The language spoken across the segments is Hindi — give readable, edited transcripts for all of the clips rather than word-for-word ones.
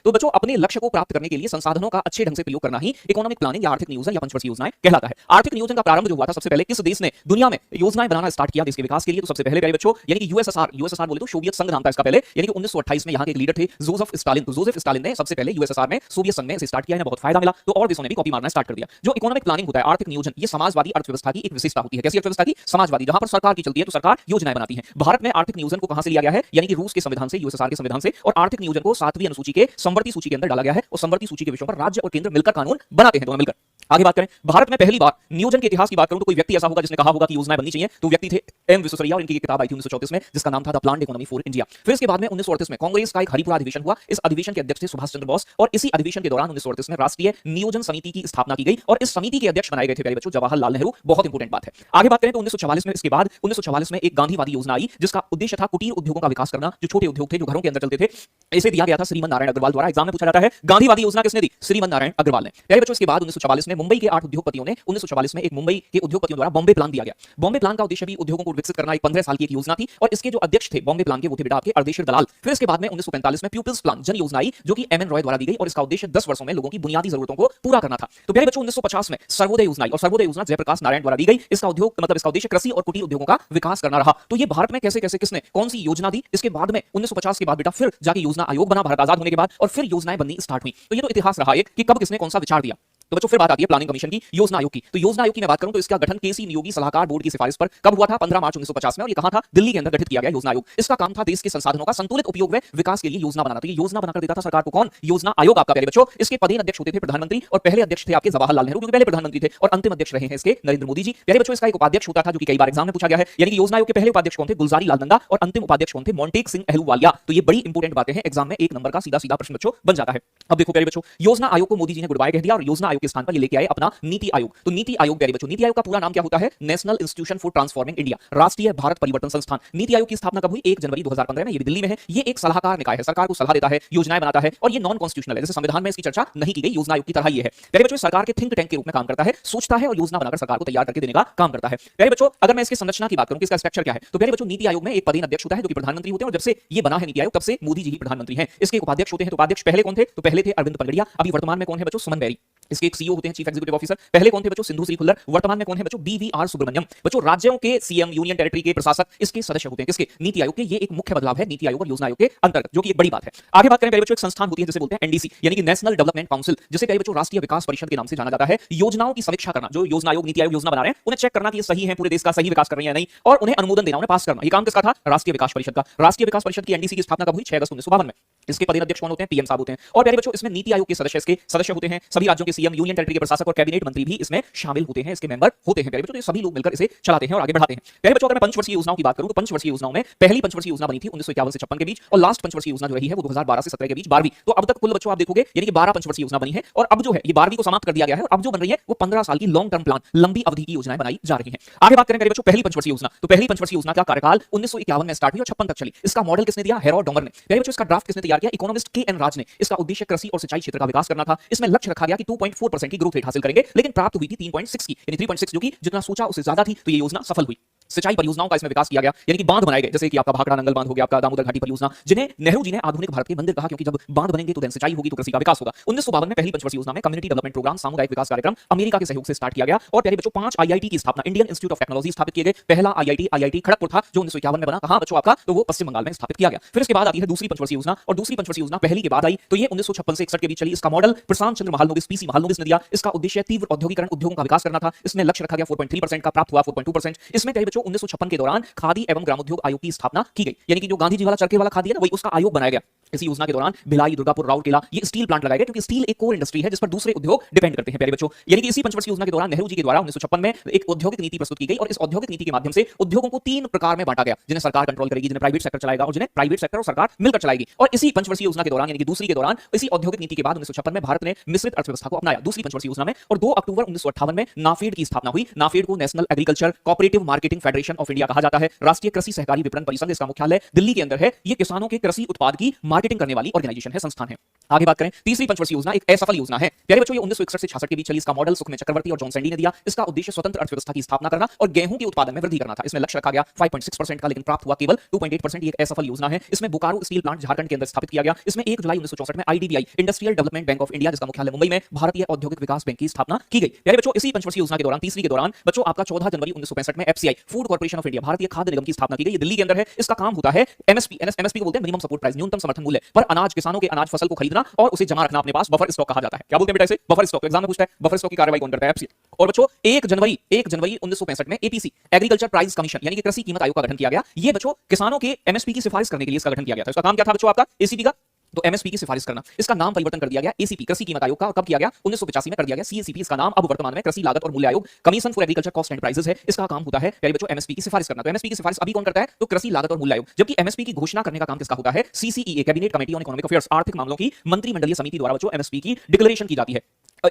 तो बच्चों अपने लक्ष्य को प्राप्त करने के लिए संसाधनों का अच्छे ढंग से प्रयोग करना ही इकोनॉमिक प्लानिंग या आर्थिक नियोजन या पंचवर्षीय योजनाएं कहलाता है। आर्थिक नियोजन का प्रारंभ जो हुआ था सबसे पहले किस देश ने दुनिया में योजनाएं बनाना स्टार्ट किया देश के विकास के लिए, तो सबसे पहले प्यारे बच्चों यानी कि यूएसएसआर बोले तो सोवियत संघ नाम था इसका पहले, यानी कि 1928 में यहाँ के एक लीडर थे जोसेफ स्टालिन। तो जोसेफ स्टालिन ने सबसे पहले यूएसएसआर में सोवियत संघ में इसे स्टार्ट किया, इन्हें बहुत फायदा मिला तो और देशों ने भी कॉपी मारना स्टार्ट कर दिया। जो इकोनॉमिक प्लानिंग होता है, आर्थिक नियोजन, ये समाजवादी अर्थव्यवस्था की एक विशेषता होती है। कैसी अर्थव्यवस्था की? समाजवादी, जहां पर सरकार की चलती है तो सरकार योजनाएं बनाती है। भारत में आर्थिक नियोजन को कहां से लिया गया है? यानी कि रूस के संविधान से, यूएसएसआर के संविधान से, और आर्थिक नियोजन को 7वीं अनुसूची के समवर्ती सूची के अंदर डाला गया है और समवर्ती सूची के विषयों पर राज्य और केंद्र मिलकर कानून बनाते हैं, दोनों मिलकर। आगे बात करें, भारत में पहली बार नियोजन के इतिहास की बात करूं तो कोई व्यक्ति ऐसा होगा जिसने कहा होगा कि योजनाएं बननी चाहिए, तो व्यक्ति थे एम विश्वेश्वरैया और इनकी एक किताब आई थी 1934 में जिसका नाम था the planned economy for India. फिर इसके बाद में 1938 में कांग्रेस का एक हरिपुरा अधिवेशन हुआ, इस अधिवेशन के अध्यक्ष थे सुभाष चंद्र बोस और इसी अधिवेशन के दौरान 1938 में राष्ट्रीय नियोजन समिति की स्थापना की गई और इस समिति के अध्यक्ष बनाए गए थे प्यारे बच्चों जवाहरलाल नेहरू। बहुत इंपॉर्टेंट बात है। आगे बात करें तो 1944 में, इसके बाद 1944 में एक गांधीवादी योजना आई जिसका उद्देश्य था कुटीर उद्योगों का विकास करना। जो छोटे उद्योग थे, जो घरों के अंदर चलते थे, इसे दिया गया था श्रीमन नारायण अग्रवाल द्वारा। एग्जाम में पूछा जाता है गांधीवादी योजना किसने दी? श्रीमन नारायण अग्रवाल ने। प्यारे बच्चों इसके बाद 1944 में मुंबई के 8 उद्योगपतियों ने 1944 में एक मुंबई के उद्योगपतियों द्वारा बॉम्बे प्लान दिया गया। बॉम्बे प्लान का उद्देश्य भी उद्योगों को विकसित करना, एक 15 साल की एक योजना थी और इसके जो अध्यक्ष थे बॉम्बे प्लान के वो थे बेटा आपके अर्देशीर दलाल। फिर इसके बाद में 1945 में पीपल्स प्लान जन योजना आई जो कि एमएन रॉय द्वारा दी गई और इसका उद्देश्य 10 वर्षों में लोगों की बुनियादी जरूरतों को पूरा करना था। तो प्यारे बच्चों 1950 में सर्वोदय योजना आई और सर्वोदय योजना जयप्रकाश नारायण द्वारा दी गई। इसका उद्योग मतलब इसका उद्देश्य कृषि और कुटीर उद्योगों का विकास करना रहा। तो ये भारत में कैसे कैसे किसने कौन सी योजना दी? इसके बाद में 1950 के बाद बेटा फिर जाके योजना आयोग बना भारत आजाद होने के बाद और फिर योजनाएं बननी स्टार्ट हुई। तो ये तो इतिहास रहा है कि कब किसने कौन सा विचार दिया। तो बच्चों फिर बात आती है प्लानिंग कमीशन की, योजना आयोग की। तो योजना आयोग की मैं बात करूं तो इसका गठन केसी नियोगी सलाहकार बोर्ड की सिफारिश पर कब हुआ था? 15 मार्च 1950 में। और ये कहां था? दिल्ली के अंदर गठित किया गया योजना आयोग। इसका काम था देश के संसाधनों का संतुलित उपयोग व विकास के लिए योजना बनाना। तो ये योजना बनाकर देता था सरकार को कौन? योजना आयोग आपका प्यारे बच्चों। इसके पदेन अध्यक्ष होते थे प्रधानमंत्री और पहले अध्यक्ष थे आपके जवाहरलाल नेहरू जो पहले प्रधानमंत्री थे और अंतिम अध्यक्ष रहे हैं इसके नरेंद्र मोदी जी। प्यारे बच्चों इसका एक उपाध्यक्ष होता था जो कि कई बार एग्जाम में पूछा गया है। यानी कि योजना आयोग के पहले उपाध्यक्ष कौन थे? गुलजारी लाल नंदा और अंतिम उपाध्यक्ष कौन थे? मोंटेक सिंह अहलूवालिया। तो ये बड़ी इंपॉर्टेंट बातें हैं, एग्जाम में 1 नंबर का सीधा सीधा प्रश्न बच्चों बन जाता है। अब देखो प्यारे बच्चों, योजना आयोग को मोदी जी ने गुड बाय कह दिया और योजना आयोग के स्थान पर ये लेके आए अपना नीति आयोग। तो नीति आयोग प्यारे बच्चों, नीति आयोग का पूरा नाम क्या होता है? National institution for transforming India, राष्ट्रीय भारत परिवर्तन संस्थान। नीति आयोग की स्थापना कब हुई? 1 जनवरी 2015 में। ये भी दिल्ली में है। ये एक सलाहकार निकाय है, सरकार को सलाह देता है, योजनाएं बनाता है और ये नॉन कॉन्स्टिट्यूशनल है। जैसे संविधान में इसकी चर्चा नहीं की गई, योजना आयोग की तरह ये है। प्यारे बच्चों सरकार के थिंक टैंक के रूप में काम करता है, सोचता है और योजना बनाकर सरकार को तैयार करके देने का काम करता है। प्यारे बच्चों अगर मैं इसकी संरचना की बात करूं कि इसका स्ट्रक्चर क्या है, तो प्यारे बच्चों नीति आयोग में एक पदेन अध्यक्ष होता है जो कि प्रधानमंत्री होते हैं और जब से ये बना है नीति आयोग तब से मोदी जी ही प्रधानमंत्री हैं। इसके उपाध्यक्ष होते हैं। तो उपाध्यक्ष पहले कौन थे? तो पहले थे अरविंद पनगड़िया। अभी वर्तमान में कौन है बच्चों? सुमन बेरी। इसके एक सीईओ होते हैं, चीफ एग्जीक्यूटिव ऑफिसर। पहले कौन थे बच्चों? सिंधु श्री खुल्लर। वर्तमान में कौन है बच्चों? बीवीआर सुब्रमण्यम। बच्चों राज्यों के सीएम, यूनियन टेरिटरी के प्रशासक इसके सदस्य होते हैं। किसके? नीति आयोग के। ये एक मुख्य बदलाव है नीति आयोग और योजना आयोग के अंतर्गत, जो कि एक बड़ी बात है। आगे बात करें प्यारे बच्चों, एक संस्थान होती है जिसे बोलते हैं एनडीसी, यानी कि नेशनल डेवलपमेंट काउंसिल, जिसे प्यारे बच्चों राष्ट्रीय विकास परिषद के नाम से जाना जाता है। योजनाओं की समीक्षा करना, जो योजना आयोग नीति आयोग योजना बना रहे हैं उन्हें चेक करना कि ये सही है, पूरे देश का सही विकास कर रही है नहीं, और उन्हें अनुमोदन देना, उन्हें पास करना। ये काम किसका था? राष्ट्रीय विकास परिषद का। राष्ट्रीय विकास परिषद की एनडीसी की स्थापना कब हुई? 6 अगस्त 1952 में। इसके पदेन अध्यक्ष कौन होते हैं? पीएम साहब होते हैं। और प्यारे बच्चों इसमें नीति आयोग के सदस्य इसके सदस्य होते हैं, सभी राज्यों के सीएम, यूनियन टेरिटरी के प्रशासक और कैबिनेट मंत्री भी इसमें शामिल होते हैं, इसके मेंबर होते हैं। प्यारे बच्चों तो सभी लोग मिलकर इसे चलाते हैं और आगे बढ़ाते हैं। प्यारे बच्चों अगर मैं पंचवर्षीय योजनाओं की बात करूं तो पंचवर्षीय योजनाओं में पहली पंचवर्षीय योजना बनी थी 1951 से 56 के बीच और लास्ट पंचवर्षीय योजना जो रही है वो 2012 से 17 के बीच 12वीं। तो अब तक कुल बच्चों आप देखोगे यानी कि 12 पंचवर्षीय योजना बनी है और अब जो है ये 12वीं को समाप्त कर दिया गया है और अब जो बन रही है वो 15 साल की लॉन्ग टर्म प्लान, लंबी अवधि की योजनाएं बनाई जा रही हैं। आगे बात करें प्यारे बच्चों पहली पंचवर्षीय योजना, तो पहली पंचवर्षीय योजना का कार्यकाल 1951 में स्टार्ट हुई और 56 तक चली। इसका मॉडल किसने दिया? हेरोल्ड डॉमर ने। प्यारे बच्चों इसका ड्राफ्ट किसने तैयार किया? Economist K. N.. राज ने। इसका उद्देश्य कृषि और सिंचाई क्षेत्र का विकास करना था। इसमें लक्ष्य रखा गया कि 2.4% की ग्रोथ रेट हासिल करेंगे, लेकिन प्राप्त हुई थी 3.6 की, यानी 3.6 जो कि जितना सोचा उससे ज्यादा थी। तो ये योजना सफल हुई। सिंचाई परियोजनाओं का इसमें विकास किया गया, यानी कि बांध बनाए गए, जैसे कि आपका भाखड़ा नंगल बांध हो गया, आपका दामोदर घाटी परियोजना, जिन्हें नेहरू जी ने आधुनिक भारत के मंदिर कहा, क्योंकि जब बांध बनेंगे तो सिंचाई होगी तो कृषि का विकास होगा। 1952 में पहली पंचवर्षीय योजना में कम्युनिटी डेवलपमेंट प्रोग्राम, सामुदायिक विकास कार्यक्रम अमेरिका के सहयोग से स्टार्ट किया गया और प्यारे बच्चों 5 आईआईटी की स्थापना, इंडियन इंस्टीट्यूट ऑफ टेक्नोलॉजी स्थापित किए गए। पहला आईआईटी खड़गपुर था जो 1951 में बना। कहां बच्चों आपका? तो वो पश्चिम बंगाल में स्थापित किया गया। फिर इसके बाद आती है दूसरी पंचवर्षीय योजना और दूसरी पंचवर्षीय योजना पहली के बाद आई तो ये 1956 से 61 के बीच चली। इसका मॉडल प्रशांत चंद्र महालनोबिस, पीसी महालनोबिस ने दिया। इसका उद्देश्य तीव्र औद्योगिकरण, उद्योगों का विकास करना था। इसमें लक्ष्य रखा गया 4.3% का, प्राप्त हुआ 4.2%। इसमें प्यारे बच्चों 1956 के दौरान खादी एवं ग्रामोद्योग आयोग की स्थापना की गई, यानी कि जो गांधी जी वाला चरखे वाला खादी है ना, वही उसका आयोग बनाया गया। इसी योजना के दौरान भिलाई, दुर्गापुर, राउरकेला ये स्टील प्लांट लगाए गए, क्योंकि स्टील एक कोर इंडस्ट्री है जिस पर दूसरे उद्योग डिपेंड करते हैं प्यारे बच्चों। यानी कि इसी पंचवर्षीय योजना के दौरान नेहरू जी के द्वारा 1956 में एक औद्योगिक नीति प्रस्तुत की गई और इस औद्योगिक नीति के माध्यम से उद्योगों को 3 प्रकार में बांटा गया, जिन्हें सरकार कंट्रोल करेगी, जिन्हें प्राइवेट सेक्टर चलाएगा और जिन्हें प्राइवेट सेक्टर और सरकार मिलकर चलाएगी। और इसी पंचवर्षीय योजना के दौरान यानी कि दूसरी के दौरान इसी औद्योगिक नीति के बाद 1956 में भारत ने मिश्रित अर्थव्यवस्था को अपनाया दूसरी पंचवर्षीय योजना में। और 2 अक्टूबर 1958 में नाफेड की स्थापना हुई। नाफेड को national agriculture cooperative marketing federation of India कहा जाता है। राष्ट्रीय कृषि सहकारी विपणन परिसंघ, इसका मुख्यालय दिल्ली के अंदर है। ये किसानों के कृषि उत्पाद की मार्केटिंग करने वाली ऑर्गेनाइजेशन है, संस्थान है। आगे बात करें, तीसरी पंचवर्षीय योजना एक असफल योजना है। प्यारे बच्चों, ये 1961 से 66 के बीच चली। इसका मॉडल सुखमय चक्रवर्ती और जॉन सैंडी ने दिया। इसका उद्देश्य स्वतंत्र अर्थव्यवस्था की स्थापना करना और गेहूं के उत्पादन में वृद्धि करना था। इसमें लक्ष्य रखा गया 5.6% का, लेकिन प्राप्त हुआ केवल 2.8%। ये एक असफल योजना है। इसमें बोकारो स्टील प्लांट झारखंड के अंदर स्थापित किया गया। इसमें 1 जुलाई 1964 में IDBI, industrial development bank of India, जिसका मुख्यालय मुंबई में, भारतीय औद्योगिक विकास बैंक की स्थापना की गई। प्यारे बच्चों, इसी पंचवर्षीय योजना के दौरान, तीसरी के दौरान बच्चों, आपका 14 जनवरी 1965 में FCI, food corporation of India, भारतीय खाद्य निगम की स्थापना की गई। ये दिल्ली के अंदर है। इसका काम होता है एमएसपी को बोलते हैं मिनिमम सपोर्ट प्राइस, न्यूनतम समर्थन मूल्य पर अनाज, किसानों के अनाज फसल को खरीदना और उसे जमा रखना अपने पास, बफर स्टॉक कहा जाता है। क्या बोलते हैं बेटा इसे? Buffer stock. एग्जाम में पूछता है बफर स्टॉक की कार्रवाई कौन करता है? एफसीआई। और बच्चों 1 जनवरी 1965 में एपीसी, एग्रीकल्चर प्राइस कमीशन, यानी कि कृषि कीमत आयोग का गठन किया गया। ये बच्चों किसानों के एमएसपी की सिफारिश करने के लिए इसका गठन किया गया था। इसका काम क्या था बच्चों आपका? एसीपी का। तो एमएसपी की सिफारिश करना। इसका नाम परिवर्तन कर दिया गया एसीपी, कृषि कीमत आयोग का। और कब किया गया? 1985 में कर दिया गया सीएसीपी। इसका नाम अब वर्तमान में कृषि लागत और मूल्य आयोग, commission for agriculture cost and prices है। इसका काम होता है प्यारे बच्चों एमएसपी की सिफारिश करना। तो एमएसपी की सिफारिश अभी कौन करता है? तो कृषि लागत और मूल्य आयोग। जबकि एमएसपी की घोषणा करने का काम किसका होता है? CCEA, cabinet committee on economic affairs, आर्थिक मामलों की मंत्रिमंडलीय समिति द्वारा बच्चों एमएसपी की डिक्लेरेशन की जाती है।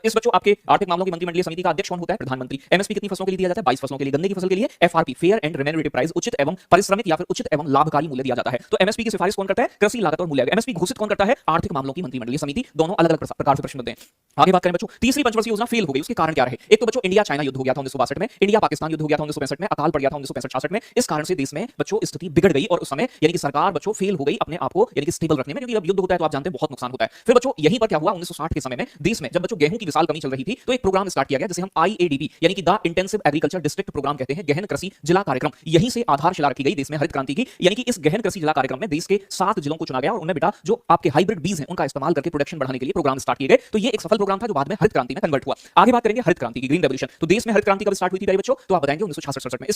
इस बच्चों आपके आर्थिक मामलों की मंत्रिमंडलीय समिति का अध्यक्ष कौन होता है? प्रधानमंत्री। एमएसपी कितनी फसलों के लिए दिया जाता है? 22 फसलों के लिए। गन्ने की फसल के लिए FRP, fair and remunerative price, उचित एवं पारिश्रमिक या फिर उचित एवं लाभकारी मूल्य दिया जाता है। तो एमएसपी की सिफारिश कौन करता है? कृषि लागत और मूल्य आयोग। एमएसपी घोषित कौन करता है? आर्थिक मामलों की मंत्रिमंडलीय समिति। दोनों अलग अलग प्रकार से प्रश्न बनते हैं। आगे बात करें बच्चों, तीसरी पंचवर्षीय योजना फेल हो गई। उसके कारण क्या रहे? एक तो बच्चों इंडिया चाइना युद्ध हो गया था 1962 में, इंडिया पाकिस्तान युद्ध हो गया था 1965 में, अकाल पड़ गया था 1965-66 में। इस कारण से देश में बच्चों स्थिति बिगड़ गई और उस समय यानी कि सरकार बच्चों फेल हो गई अपने आप को यानी कि स्टेबल रखने में, क्योंकि जब युद्ध होता है तो आप जानते हैं बहुत नुकसान होता है। फिर बच्चों यहीं पर क्या हुआ? 1960 के समय में देश में जब बच्चों गेहूं की विशाल कमी चल रही थी, तो एक प्रोग्राम स्टार्ट किया गया जिसे हम आईएडीपी यानी कि the intensive agriculture district programme कहते हैं, गहन कृषि जिला कार्यक्रम। यहीं से आधारशिला रखी गई देश में हरित क्रांति की। यानी कि इस गहन कृषि जिला कार्यक्रम में देश के 7 जिलों को चुना गया और उनमें बेटा जो आपके हाइब्रिड बीज हैं उनका इस्तेमाल करके प्रोडक्शन बढ़ाने के लिए प्रोग्राम स्टार्ट किए गए। तो ये एक सफल प्रोग्राम था जो बाद में हरित क्रांति में कन्वर्ट हुआ। आगे बात करेंगे हरित क्रांति की, ग्रीन रेवोल्यूशन। तो देश में हरित क्रांति कब स्टार्ट हुई थी प्यारे बच्चों? तो आप बताएंगे 1966-67 में।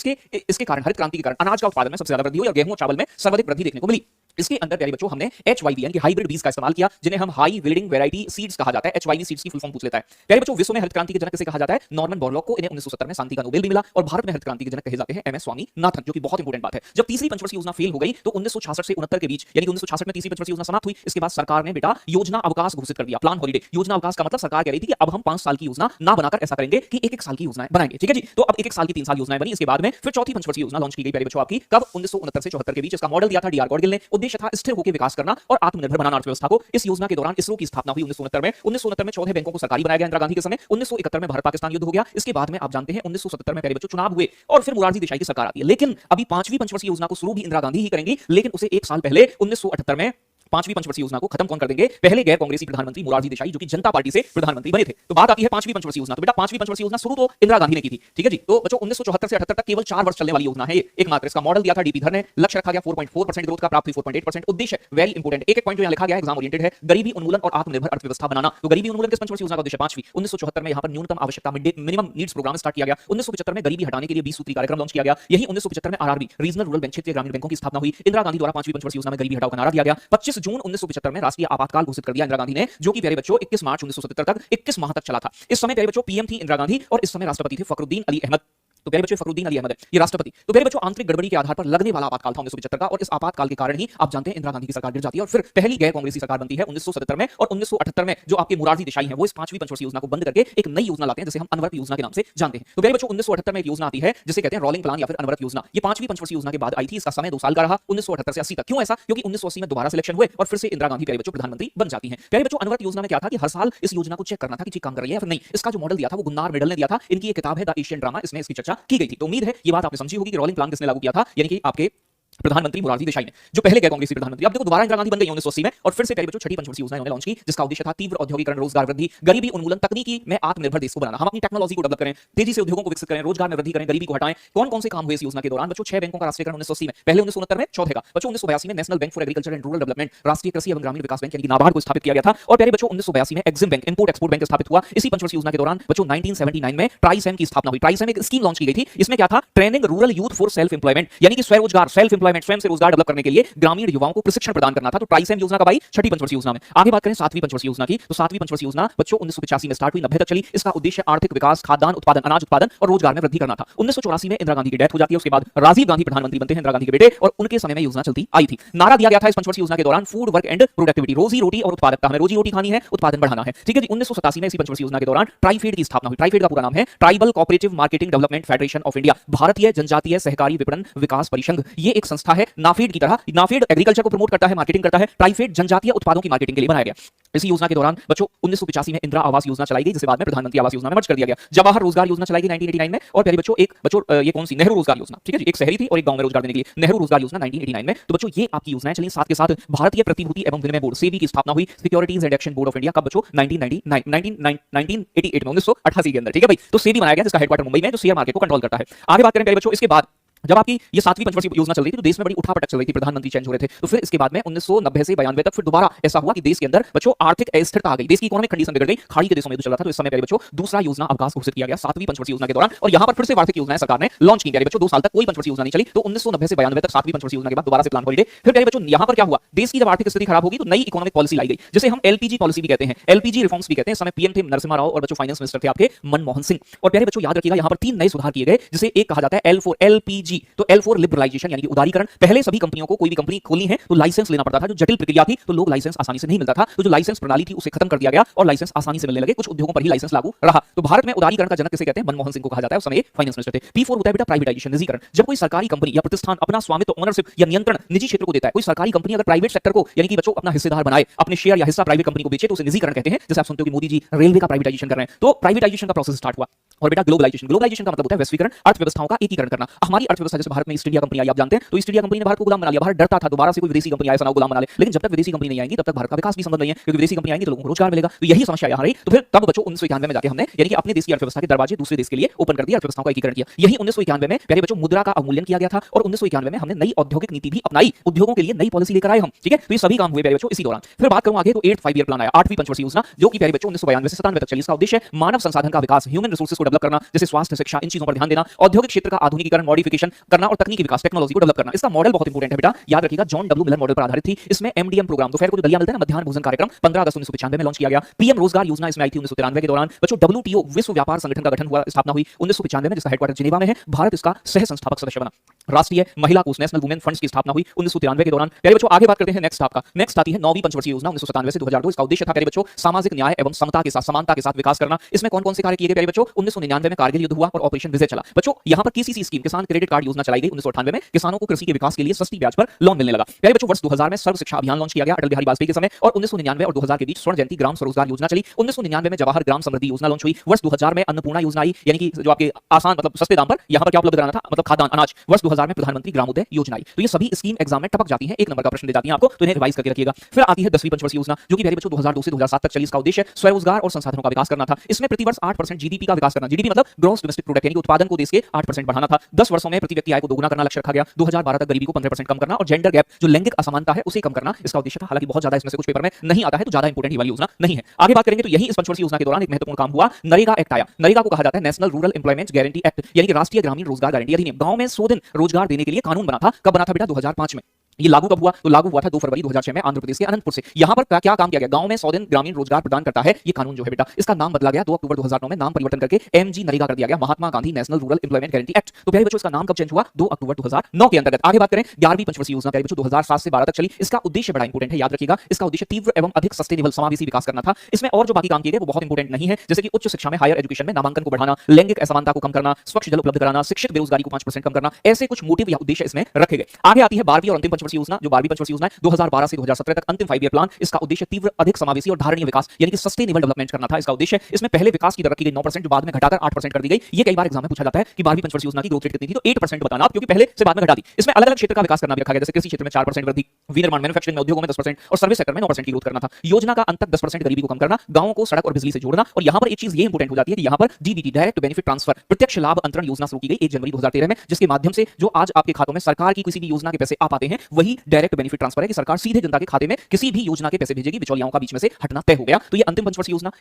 इसके कारण, हरित क्रांति के कारण अनाज का उत्पादन में सबसे ज्यादा वृद्धि हुई और गेहूं और चावल में सर्वाधिक वृद्धि देखने को मिली। इसके अंदर प्यारे बच्चों हमने HYV यानी कि हाइब्रिड बीज का इस्तेमाल किया, जिन्हें हम हाई यील्डिंग वैरायटी सीड्स कहा जाता है। HYV सीड्स की फुल फॉर्म पूछ लेता है। प्यारे बच्चों विश्व में हरित क्रांति के जनक किसे कहा जाता है? नॉर्मन बोरलॉग को। इन्हें 1970 में शांति का नोबेल भी मिला और भारत में हरित क्रांति के जनक कहे जाते हैं MS स्वामीनाथन, जो कि बहुत इंपॉर्टेंट बात है। जब तीसरी पंचवर्षीय योजना फेल हो गई तो 1966 से 69 के बीच यानी कि 1966 में तीसरी पंचवर्षीय योजना समाप्त हुई। इसके बाद सरकार ने बेटा योजना अवकाश घोषित कर दिया, प्लान हॉलिडे। योजना अवकाश का मतलब सरकार कह रही थी कि अब हम 5 साल की योजना ना बनाकर ऐसा करेंगे कि 1-1 साल की योजनाएं बनाएंगे। ठीक है जी। तो अब 1-1 साल की 3 साल योजनाएं बनी। इसके बाद में फिर चौथी पंचवर्षीय योजना लॉन्च की गई प्यारे बच्चों आपकी कब? 1969 से 74 के बीच। इसका मॉडल दिया था डीआर गॉडगिल ने। उद्देश्य था स्थिर होकर विकास करना और आत्मनिर्भर बनाना अर्थव्यवस्था को। इस योजना के दौरान इसरो की स्थापना हुई 1969 में। 1969 में 14 बैंकों को सरकारी बनाया गया इंदिरा गांधी के समय। 1971 में भारत पाकिस्तान युद्ध हो गया। इसके बाद में आप जानते हैं 1977 में प्यारे बच्चों चुनाव हुए और फिर मोरारजी देसाई की सरकार आती है। लेकिन अभी पांचवी पंचवर्षीय योजना को शुरू भी इंदिरा गांधी ही करेंगी, लेकिन उसे 1 साल पहले 1978 में पांचवी पंचवर्षीय योजना को खत्म कौन कर देंगे? पहले गैर कांग्रेसी प्रधानमंत्री मोरारजी देसाई, जो कि जनता पार्टी से प्रधानमंत्री बने थे। तो बात आती है पांचवी पंचवर्षीय योजना। तो बेटा पांचवी पंचवर्षीय योजना शुरू तो इंदिरा गांधी ने की थी। ठीक है जी। तो बच्चों 1974 से 78 तक केवल 4 वर्ष चलने वाली योजना है ये एकमात्र। इसका मॉडल दिया था डीपी धर ने। लक्ष्य रखा गया 4.4% ग्रोथ का, प्राप्त हुई 4.8%। उद्देश्य वेरी इंपोर्टेंट, एक पॉइंट जो यहां लिखा गया है एग्जाम ओरिएंटेड है, गरीबी उन्मूलन और आत्मनिर्भर अर्थव्यवस्था बनाना। तो गरीबी उन्मूलन किस पंचवर्षीय योजना का उद्देश्य? पांचवी। 1974 में यहां पर न्यूनतम आवश्यकता मिनिमम नीड्स प्रोग्राम स्टार्ट किया गया। 1975 में गरीबी हटाने के लिए 20 सूत्री कार्यक्रम लॉन्च किया गया। यही 1975 में आरआरबी, रीजनल रूरल बैंक, क्षेत्रीय ग्रामीण बैंकों की स्थापना हुई। इंदिरा गांधी द्वारा पांचवी पंचवर्षीय योजना में गरीबी हटाओ का नारा दिया गया। 25 जून 1975 में राष्ट्रीय आपातकाल घोषित कर दिया इंदिरा गांधी ने, जो कि प्यारे बच्चों 21 मार्च 1977 तक 21 माह तक चला था। इस समय प्यारे बच्चों पीएम थी इंदिरा गांधी और इस समय राष्ट्रपति थे फखरुद्दीन अली अहमद। तो प्यारे बच्चों फखरुद्दीन अली अहमद है ये राष्ट्रपति। तो प्यारे बच्चों आंतरिक गड़बड़ी के आधार पर लगने वाला आपातकाल था 1975 का, और इस आपातकाल के कारण ही आप जानते हैं इंदिरा गांधी की सरकार गिर जाती है और फिर पहली गैर कांग्रेसी सरकार बनती है 1977 में। और 1978 में जो आपके मोरारजी देसाई हैं वो इस पांचवी पंचवर्षीय योजना को बंद करके एक नई योजना लाते हैं जिसे हम अनवरत योजना के नाम से जानते हैं। तो प्यारे बच्चों 1978 में एक योजना आती है जिसे कहते हैं रोलिंग प्लान या फिर अनवरत योजना। ये पांचवी पंचवर्षीय योजना के बाद आई थी। इसका समय 2 साल का रहा, 1978 से 80 तक। क्यों ऐसा? क्योंकि 1980 में दोबारा सिलेक्शन हुए और फिर से इंदिरा गांधी प्यारे बच्चों प्रधानमंत्री बन जाती हैं। प्यारे बच्चों अनवरत योजना में क्या था कि हर साल इस योजना को चेक करना था कि ठीक काम कर रही है या फिर नहीं। इसका जो मॉडल दिया था वो गुन्नार मेडल ने दिया था। इनकी एक किताब है द एशियन ड्रामा, इसमें इसकी चर्चा की गई थी। तो उम्मीद है ये बात आपने समझी होगी कि रोलिंग प्लान किसने लागू किया था, यानी कि आपके प्रधानमंत्री मोरारजी देसाई ने, जो पहले गैर कांग्रेसी प्रधानमंत्री। अब देखो दोबारा इंदिरा गांधी बन गई 1980 में और फिर से प्यारे बच्चों छठी पंचवर्षीय योजना उन्होंने लॉन्च की, जिसका उद्देश्य था तीव्र औद्योगिकरण, रोजगार वृद्धि, गरीबी उन्मूलन, तकनीकी में आत्मनिर्भर देश को बनाना। हम अपनी टेक्नोलॉजी को डेवलप करें, तेजी से उद्योगों को विकसित करें, रोजगार में वृद्धि करें, गरीबी को हटाएं। कौन कौन से काम हुए इस योजना के दौरान? बच्चों 6 बैंकों का राष्ट्रीयकरण 1980 में, पहले 1969 में चौथे का। बच्चों 1982 में national bank for agriculture and rural development, राष्ट्रीय कृषि एवं ग्रामीण विकास बैंक यानी कि नाबार्ड को स्थापित किया गया था। और प्यारे बच्चों 1982 में Exim bank, import export bank स्थापित हुआ। इसी पंचवर्षीय योजना के दौरान बच्चों 1979 में ट्राइसेम की स्थापना हुई। ट्राइसेम एक स्कीम लॉन्च की गई थी। इसमें क्या था? Training rural youth for self employment, यानी कि स्वरोजगार, सेल्फ एम्प्लॉयमेंट, स्वयं से रोजगार डेवलप करने के लिए ग्रामीण युवाओं को प्रशिक्षण प्रदान करना था। तो ट्राइसेम योजना का भाई छठी पंचवर्षीय योजना में। आगे बात करें सातवीं पंचवर्षीय योजना की, तो सातवीं पंचवर्षीय योजना बच्चों 1985 में स्टार्ट हुई, 90 तक चली। इसका उद्देश्य आर्थिक विकास, खाद्यान्न उत्पादन, अनाज उत्पादन और रोजगार में वृद्धि करना था। 1984 में इंदिरा गांधी की डेथ हो जाती है। उसके बाद राजीव गांधी प्रधानमंत्री बनते हैं, इंदिरा गांधी के बेटे, और उनके समय में योजना चलती आई थी। नारा दिया गया था इस पंचवर्षीय योजना के दौरान फूड वर्क एंड प्रोडक्टिविटी, रोजी रोटी और उत्पादकता। हमें रोजी रोटी खानी है, उत्पादन बढ़ाना है। ठीक है जी। 1987 में इसी पंचवर्षीय योजना के दौरान ट्राइफेड की स्थापना हुई। ट्राइफेड का पूरा नाम है tribal cooperative marketing development federation of India, भारतीय जनजातीय सहकारी विपणन विकास परिसंघ। ये एक संस्था है नाफेड की तरह। नाफेड एग्रीकल्चर को प्रमोट करता है, मार्केटिंग करता है, ट्राइफेड जनजातीय उत्पादों की मार्केटिंग के लिए बनाया गया। इसी योजना के दौरान बच्चों 1985 में इंदिरा आवास योजना चलाई गई, जिसे बाद में प्रधानमंत्री आवास योजना में मर्ज कर दिया गया। जवाहर रोजगार योजना चलाई गई 1989 में, और प्यारे बच्चों ये कौन सी, नेहरू रोजगार योजना, ठीक है जी, एक शहरी थी और एक गांव में रोजगार देने के लिए नेहरू रोजगार योजना 1989 में। तो बच्चों ये आपकी योजनाएं चली। साथ के साथ भारतीय प्रतिभूति एवं विनिमय बोर्ड सेबी की स्थापना हुई, securities and exchange board of India, कब बच्चों 1988 में, 1988 के अंदर, ठीक है भाई। तो सेबी बनाया गया जिसका हेडक्वार्टर मुंबई में है, जो शेयर मार्केट को कंट्रोल करता है। आगे बात करें प्यारे बच्चों, इसके बाद जब आपकी ये 7वीं पंचवर्षीय योजना चल रही थी तो देश में बड़ी उठापटक चल रही थी, प्रधानमंत्री चेंज हो रहे थे। तो फिर इसके बाद में 1990 से 92 तक फिर दोबारा ऐसा हुआ कि देश के अंदर बच्चों आर्थिक अस्थिरता आ गई, देश की इकोनॉमिक कंडीशन बिगड़ गई, खाड़ी के देशों में युद्ध चल रहा था। तो इस समय प्यारे बच्चों दूसरा योजना अवकाश घोषित किया गया 7वीं पंचवर्षीय योजना के दौरान, और यहां पर फिर से आर्थिक योजनाएं सरकार ने लॉन्च की। प्यारे बच्चों 2 साल तक कोई पंचवर्षीय योजना नहीं चली, तो 1990 से 92 तक 7वीं पंचवर्षीय योजना के बाद दोबारा से प्लान हॉलिडे। फिर प्यारे बच्चों यहां पर क्या हुआ, देश की जब आर्थिक स्थिति खराब होगी तो नई इकोनॉमिक पॉलिसी लाई गई, जिसे हम एलपीजी पॉलिसी भी कहते हैं, एलपीजी रिफॉर्म्स भी कहते हैं। समय पीएम थे नरसिम्हा राव और बच्चों फाइनेंस मिनिस्टर थे आपके मनमोहन सिंह। और प्यारे बच्चों याद रखिएगा यहां पर 3 नए सुधार किए गए, जिसे एक कहा जाता है L4 एलपीजी। तो L4 लिबरलाइजेशन यानी कि उदारीकरण। पहले सभी कंपनियों को, कोई भी कंपनी खोलनी है तो लाइसेंस लेना पड़ता था, जो जटिल प्रक्रिया थी, तो लोग लाइसेंस आसानी से नहीं मिलता था। तो जो लाइसेंस प्रणाली थी उसे खत्म कर दिया गया और लाइसेंस आसानी से मिलने लगे, कुछ उद्योगों पर ही लाइसेंस लागू रहा। तो भारत में उदारीकरण का जनक किसे कहते हैं, मनमोहन सिंह को कहा जाता है, उस समय फाइनेंस मिनिस्टर थे। P4 होता है बेटा प्राइवेटाइजेशन, निजीकरण। जब कोई सरकारी कंपनी या प्रतिष्ठान अपना स्वामित्व, ओनरशिप या नियंत्रण निजी क्षेत्र को देता है, कोई सरकारी कंपनी अगर प्राइवेट सेक्टर को यानी कि बच्चों अपना हिस्सेदार बनाए, अपने शेयर या हिस्सा प्राइवेट कंपनी को बेचे, तो उसे निजीकरण कहते हैं। जैसे आप सुनते हो कि मोदी जी रेलवे का प्राइवेटाइजेशन कर रहे हैं, तो प्राइवेटाइजेशन का प्रोसेस स्टार्ट हुआ। और बेटा ग्लोबलाइजेशन, ग्लोबलाइजेशन का मतलब होता है वैश्वीकरण, अर्थव्यवस्थाओं का एकीकरण करना। हमारी अर्थव्यवस्था, जैसे भारत में ईस्ट इंडिया कंपनी आई, आप जानते हैं, तो ईस्ट इंडिया कंपनी ने भारत को गुलाम बना लिया। भारत डरता था दोबारा से कोई विदेशी कंपनी आए सना गुलाम बना ले, लेकिन जब तक विदेशी कंपनी नहीं आएंगी तब तक भारत का विकास भी संभव नहीं है, क्योंकि विदेशी कंपनी आएंगी तो लोगों को रोजगार मिलेगा। तो यही समस्या यहां रही। तो फिर तब बच्चों 1991 में जाके हमने यानी कि अपने देश की अर्थव्यवस्था के दरवाजे दूसरे देश के लिए ओपन कर दिया, अर्थव्यवस्थाओं का एकीकरण किया। यही 1991 में प्यारे बच्चों मुद्रा का अवमूल्यन किया गया था, और 1991 में हमने नई औद्योगिक नीति भी अपनाई, उद्योगों के लिए नई पॉलिसी लेकर आए हम, ठीक है। तो ये सभी काम हुए प्यारे बच्चों इसी दौरान। फिर बात करूं आगे तो 8th 5 ईयर प्लान आया, 8वीं पंचवर्षीय योजना, जो कि प्यारे बच्चों 1992 से 97 तक चली। इसका उद्देश्य मानव संसाधन का विकास, ह्यूमन रिसोर्सेज को डेवलप करना, जैसे स्वास्थ्य, शिक्षा, इन चीजों पर ध्यान देना, औद्योगिक क्षेत्र का आधुनिकीकरण, मॉडिफिकेशन करना और तकनीकी विकास, टेक्नोलॉजी को डेवलप करना। इसका मॉडल बहुत इंपॉर्टेंट है बेटा, याद रखिएगा, जॉन डब्ल्यू मिलर मॉडल पर आधारित थी। इसमें एमडीएम प्रोग्राम, दोपहर को जो दलिया मिलता है ना, मध्याह्न भोजन कार्यक्रम, 15 अगस्त 1995 में लॉन्च किया गया। पीएम रोजगार योजना इसमें आई थी 1993 के दौरान। बच्चों डब्ल्यूटीओ विश्व व्यापार संगठन का गठन हुआ, स्थापना हुई 1995 में, जिसका हेडक्वार्टर जिनेवा में है। भारत इसका सह संस्थापक सदस्य बना। राष्ट्रीय महिला कोष, नेशनल वुमेन फंड्स की स्थापना हुई 1993 के दौरान। प्यारे बच्चों आगे बात करते हैं नेक्स्ट आपका। नेक्स्ट आती है 9वीं पंचवर्षीय योजना 1997 से 2002। इसका उद्देश्य था प्यारे बच्चों सामाजिक न्याय एवं समता के साथ, समानता के साथ विकास करना। इसमें कौन कौन से कार्य किए गए प्यारे बच्चों, 1999 में कारगिल युद्ध हुआ और ऑपरेशन विजय चला। बच्चों यहां पर केसीसी स्कीम, किसान क्रेडिट कार्ड योजना चलाई गई 1998 में। किसानों को कृषि के विकास के लिए सस्ती ब्याज पर लोन मिलने लगा। प्यारे बच्चों वर्ष 2000 में सर्व शिक्षा अभियान लॉन्च किया गया अटल बिहारी वाजपेयी के समय, और 1999 और 2000 के बीच स्वर्ण जयंती ग्राम स्वरोजगार योजना चली। 1999 में जवाहर ग्राम समृद्धि योजना लॉन्च हुई। वर्ष 2000 में अन्नपूर्णा योजना आई, यानी कि जो आपके आसान मतलब सस्ते दाम पर यहां पर क्या उपलब्ध कराना था, मतलब खाद्यान्न, अनाज। वर्ष 2000 में प्रधानमंत्री ग्रामोदय योजना आई। तो ये सभी स्कीम एग्जाम में टपक जाती हैं, 1 नंबर का प्रश्न दे जाती हैं आपको, तो इन्हें रिवाइज करके रखिएगा। फिर आती है 10वीं पंचवर्षीय योजना, जो कि प्यारे बच्चों 2002 से 2007 तक चली। इसका उद्देश्य स्वरोजगार और संसाधनों का विकास करना था। इसमें प्रतिवर्ष 8% जीडीपी का विकास करना, जीडीपी मतलब ग्रॉस डोमेस्टिक प्रोडक्ट, यानी कि उत्पादन को देश के 8% बढ़ाना था। 10 वर्षों में प्रति व्यक्ति आय को दोगुना करना लक्ष्य रखा गया। 2012 तक गरीबी को 15% कम करना, और जेंडर गैप, जो लैंगिक असमानता है, उसे कम करना इसका उद्देश्य था। हालांकि बहुत ज्यादा इसमें से कुछ पेपर में नहीं आता है, तो ज्यादा इंपॉर्टेंट वाली योजना नहीं है। आगे बात करेंगे तो यही इस पंचवर्षीय योजना के दौरान एक महत्वपूर्ण काम हुआ, नरेगा एक्ट आया। नरेगा को कहा जाता है national rural employment guarantee act, यानी कि राष्ट्रीय ग्रामीण रोजगार गारंटी अधिनियम। गांव में 100 दिन रोजगार देने के लिए कानून बना था। कब बना था बेटा, 2005 में। ये लागू कब हुआ, तो लागू हुआ था 2 फरवरी 2006 में आंध्र प्रदेश के अनंतपुर से। यहां पर क्या काम किया गया, गांव में 100 दिन ग्रामीण रोजगार प्रदान करता है ये कानून जो है बेटा, इसका नाम बदला गया 2 अक्टूबर 2009 में, नाम परिवर्तन करके एमजी नरेगा कर दिया गया, Mahatma Gandhi national rural employment guarantee act. तो प्यारे बच्चों इसका नाम कब चेंज हुआ, 2 अक्टूबर 2009 के अंतर्गत। आगे बात करें 11वीं पंचवर्षीय योजना, प्यारे बच्चों 2007 से 12 तक चली। इसका उद्देश्य बड़ा इंपॉर्टेंट है, याद रखिएगा। इसका उद्देश्य तीव्र एवं अधिक सस्टेनेबल समावेशी विकास करना था। इसमें और जो बाकी काम किए गए वो बहुत इंपॉर्टेंट नहीं है, जैसे कि उच्च शिक्षा में, हायर एजुकेशन में नामांकन को बढ़ाना, लैंगिक असमानता को कम करना, स्वच्छ जल उपलब्ध कराना, शिक्षित बेरोजगारी को 5% कम करना, ऐसे कुछ मोटिव या उद्देश्य इसमें रखे गए। आगे आती है 12वीं और अंतिम पंचवर्षीय योजना, जो 12वीं पंचवर्षीय योजना है 2012 से 2017 तक, अंतिम 5 ईयर प्लान। इसका उद्देश्य तीव्र, अधिक समावेशी और धारणीय विकास, यानी कि सस्टेनेबल डेवलपमेंट करना था इसका उद्देश्य। इसमें पहले विकास की दर रखी गई 9%, जो बाद में घटाकर 8% कर दी गई। ये कई बार एग्जाम में पूछा जाता है कि 12वीं पंचवर्षीय योजना की ग्रोथ रेट कितनी थी, तो 8% बताना आप, क्योंकि पहले से बाद में घटा दी। इसमें अलग अलग क्षेत्र का विकास करना भी रखा गया, जैसे कृषि क्षेत्र में 4% वृद्धि, विनिर्माण मैन्युफैक्चरिंग में, उद्योगों में 10% और सर्विस सेक्टर में 9% की ग्रोथ करना था। योजना का अंत तक 10% गरीबी को कम करना, गांवों को सड़क और बिजली से जोड़ना। और यहां पर एक चीज ये इंपॉर्टेंट हो जाती है कि यहां पर डीबीटी, डायरेक्ट बेनिफिट ट्रांसफर, प्रत्यक्ष लाभ अंतरण योजना शुरू की गई 1 जनवरी 2013 में, जिसके माध्यम से जो आज आपके खातों में सरकार की किसी भी योजना के पैसे आ पाते हैं, वही डायरेक्ट बेनिफिट ट्रांसफर है कि सरकार सीधे जनता के खाते में किसी भी योजना के पैसे भेजेगी, बिचौलियों का बीच में से हटना तय हो गया। तो ये अंतिम पंचवर्षीय योजना